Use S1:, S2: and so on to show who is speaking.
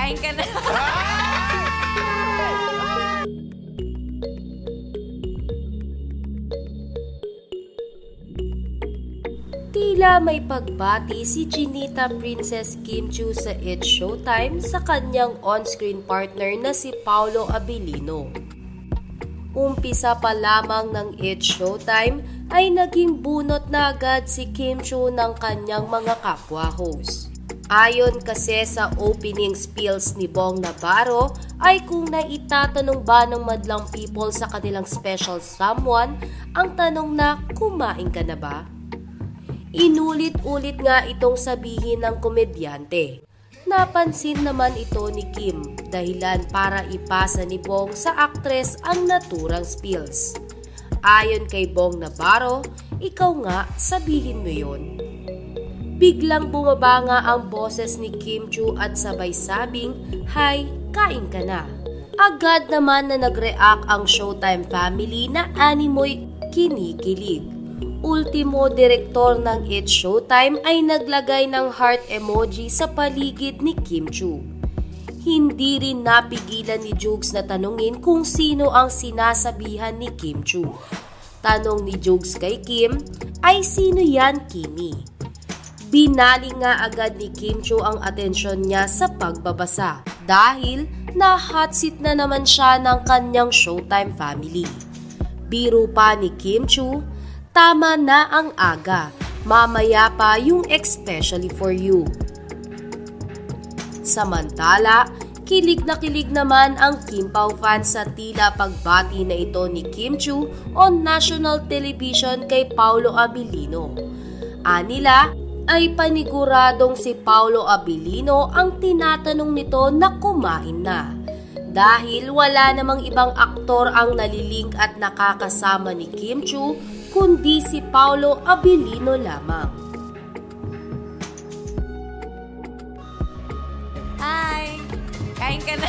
S1: Kain ka na.
S2: Tila may pagbati si Chinita Princess Kim Chiu sa It's Showtime sa kanyang on-screen partner na si Paolo Abilino. Umpisa pa lamang ng It's Showtime ay naging bunot na agad si Kim Chiu ng kanyang mga kapwa-host. Ayon kasi sa opening spills ni Bong Navarro ay kung naitatanong ba ng madlang people sa kanilang special someone ang tanong na kumain ka na ba? Inulit-ulit nga itong sabihin ng komedyante. Napansin naman ito ni Kim, dahilan para ipasa ni Bong sa aktres ang naturang spills. Ayon kay Bong Navarro, ikaw nga, sabihin mo yun. Biglang bumaba nga ang boses ni Kim Chiu at sabay sabing, "Hi, kain ka na." Agad naman na nag-react ang Showtime family na animoy kinikilig. Ultimo direktor ng It's Showtime ay naglagay ng heart emoji sa paligid ni Kim Chiu. Hindi rin napigilan ni Jugs na tanungin kung sino ang sinasabihan ni Kim Chiu. Tanong ni Jugs kay Kim, ay sino yan, Kimi? Binaling nga agad ni Kim Chiu ang atensyon niya sa pagbabasa dahil na-hot seat na naman siya ng kanyang Showtime family. Biro pa ni Kim Chiu, tama na ang aga, mamaya pa yung especially for you. Samantala, kilig naman ang Kim Pao fans sa tila pagbati na ito ni Kim Chiu on national television kay Paolo Abilino. Anila ay paniguradong si Paolo Abilino ang tinatanong nito na kumain na. Dahil wala namang ibang aktor ang nalilink at nakakasama ni Kim Chiu kundi si Paolo Abilino lamang.
S1: Hi! Kain ka na.